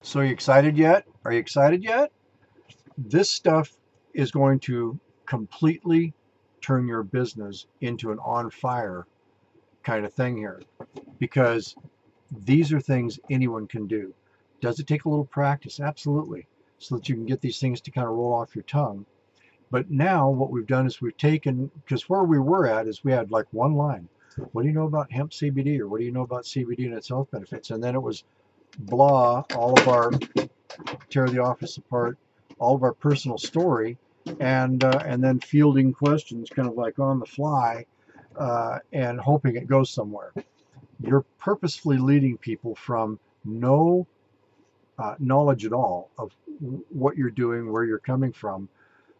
So are you excited yet? Are you excited yet? This stuff is going to completely turn your business into an on fire kind of thing here because these are things anyone can do. Does it take a little practice? Absolutely. So that you can get these things to kind of roll off your tongue. But now what we've done is we've taken, because where we were at is we had like one line. What do you know about hemp CBD, or what do you know about CBD and its health benefits? And then it was blah, all of our tear the office apart, all of our personal story, and then fielding questions kind of like on the fly, and hoping it goes somewhere. You're purposefully leading people from no knowledge at all of what you're doing, where you're coming from,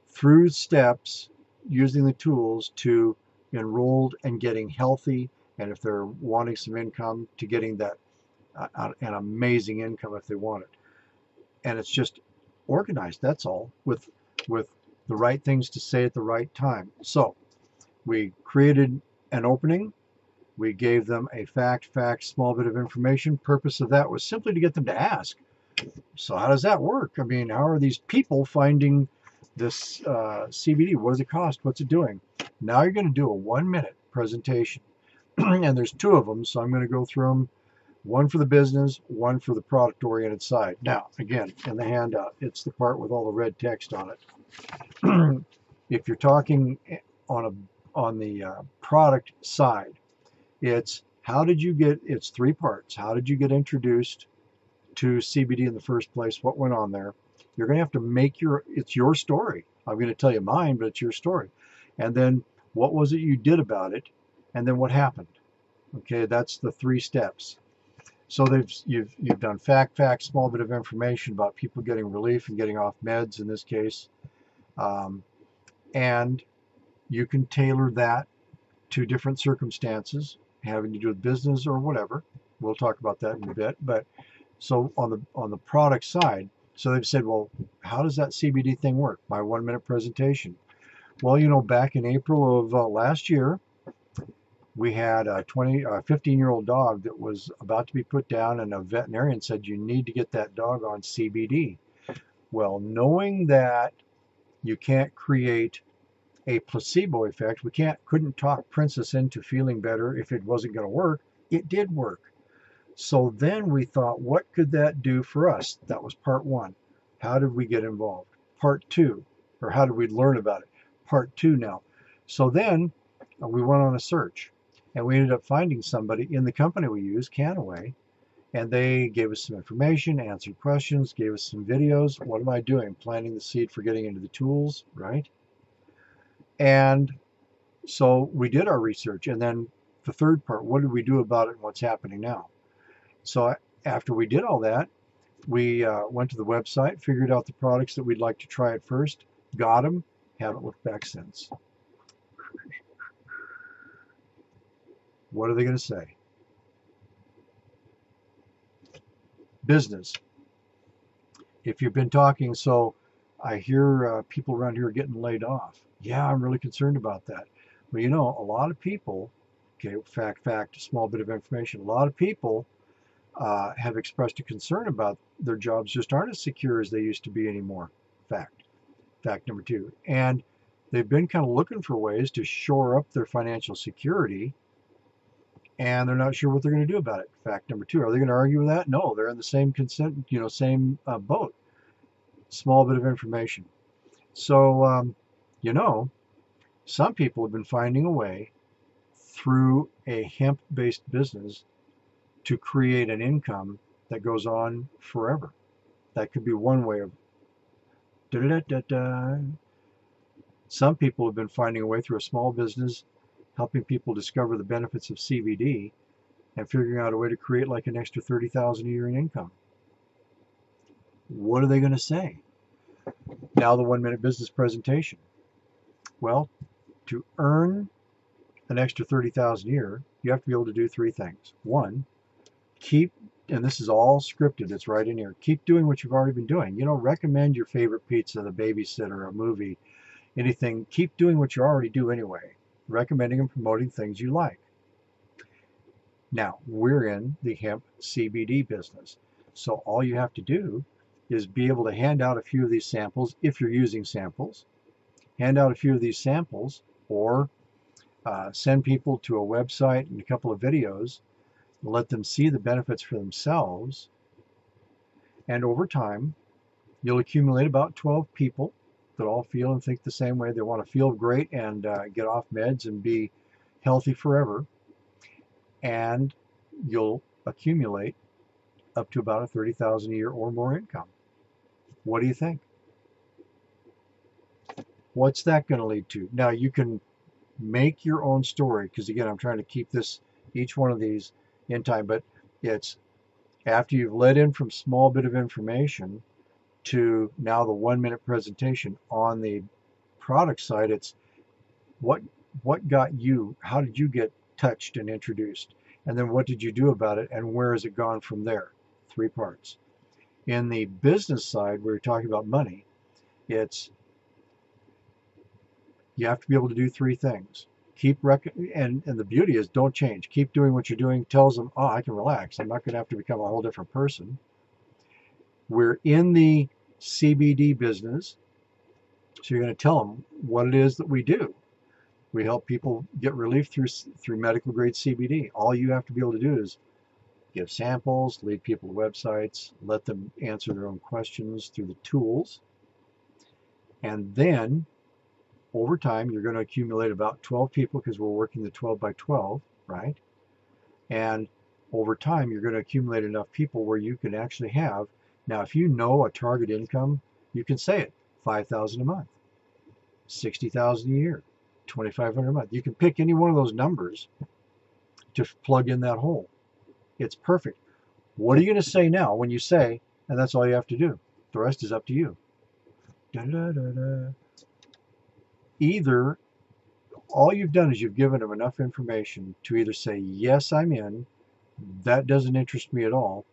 through steps using the tools to enrolled and getting healthy, and if they're wanting some income, to getting that an amazing income if they want it. And it's just organized. That's all, with the right things to say at the right time. So we created an opening. We gave them a fact, small bit of information. Purpose of that was simply to get them to ask. So how does that work? I mean, how are these people finding this CBD? What does it cost? What's it doing? Now you're going to do a 1 minute presentation, and there's two of them. So I'm going to go through them. One for the business, one for the product oriented side. Now, again, in the handout, it's the part with all the red text on it. If you're talking on the product side, it's how did you get, it's three parts. How did you get introduced to CBD in the first place? What went on there? You're going to have to make it's your story. I'm going to tell you mine, but it's your story. And then what was it you did about it? And then what happened? Okay, that's the three steps. So you've done fact, small bit of information about people getting relief and getting off meds in this case, um, and you can tailor that to different circumstances having to do with business or whatever. We'll talk about that in a bit. But so on the product side, so they've said, well, how does that CBD thing work? My 1 minute presentation. Well, back in April of last year, we had a 15-year-old dog that was about to be put down, and a veterinarian said, you need to get that dog on CBD. Well, knowing that you can't create a placebo effect, couldn't talk Princess into feeling better if it wasn't going to work. It did work. So then we thought, what could that do for us? That was part one. How did we get involved? Part two, or how did we learn about it? Part two now. So then we went on a search, and we ended up finding somebody in the company we use, Canaway, and they gave us some information, answered questions, gave us some videos. What am I doing? Planting the seed for getting into the tools, right? And so we did our research, and then the third part, what did we do about it and what's happening now? So after we did all that, we went to the website, figured out the products that we'd like to try at first, got them, haven't looked back since. What are they going to say? Business. If you've been talking, so I hear people around here are getting laid off. Yeah, I'm really concerned about that. Well, a lot of people, okay, fact, small bit of information, a lot of people have expressed a concern about their jobs just aren't as secure as they used to be anymore. Fact number two. And they've been kind of looking for ways to shore up their financial security, and they're not sure what they're going to do about it. Fact number two. Are they going to argue with that? No, they're in the same same boat. Small bit of information. So, some people have been finding a way through a hemp-based business to create an income that goes on forever. That could be one way of. Da-da-da-da-da. Some people have been finding a way through a small business, helping people discover the benefits of CBD, and figuring out a way to create like an extra $30,000 a year in income. What are they going to say? Now the 1 minute business presentation. Well, to earn an extra $30,000 a year, you have to be able to do three things. One, and this is all scripted, it's right in here, keep doing what you've already been doing. Recommend your favorite pizza, the babysitter, a movie, anything. Keep doing what you already do anyway, recommending and promoting things you like. Now, we're in the hemp CBD business. So all you have to do is be able to hand out a few of these samples if you're using samples, hand out a few of these samples, or send people to a website and a couple of videos, let them see the benefits for themselves. And over time, you'll accumulate about 12 people that all feel and think the same way. They want to feel great and get off meds and be healthy forever. And you'll accumulate up to about a $30,000 a year or more income. What do you think? What's that going to lead to? Now you can make your own story, because again, I'm trying to keep each one of these in time, but it's after you've led in from small bit of information to now the 1-minute presentation. On the product side, it's what got you, how did you get touched and introduced, and then what did you do about it, and where has it gone from there? 3 parts. In the business side, where you're talking about money, it's you have to be able to do 3 things. And the beauty is, don't change. Keep doing what you're doing. Tells them, oh, I can relax. I'm not going to have to become a whole different person. We're in the CBD business, so you're going to tell them what it is that we do. We help people get relief through medical grade CBD. All you have to be able to do is give samples, lead people to websites, let them answer their own questions through the tools, and then over time, you're going to accumulate about 12 people, because we're working the 12 by 12, right? And over time, you're going to accumulate enough people where you can actually have, now if you know a target income, you can say it, 5,000 a month, 60,000 a year, 2,500 a month. You can pick any one of those numbers to plug in that hole. It's perfect. What are you going to say now when you say, and that's all you have to do. The rest is up to you. Da, da, da, da. Either all you've done is you've given them enough information to either say, yes, I'm in, that doesn't interest me at all.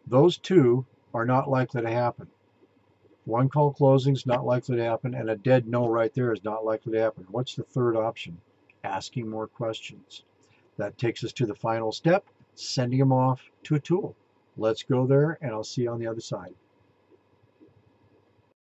Those 2 are not likely to happen. One call closing is not likely to happen, and a dead no right there is not likely to happen. What's the third option? Asking more questions. That takes us to the final step, sending them off to a tool. Let's go there, and I'll see you on the other side.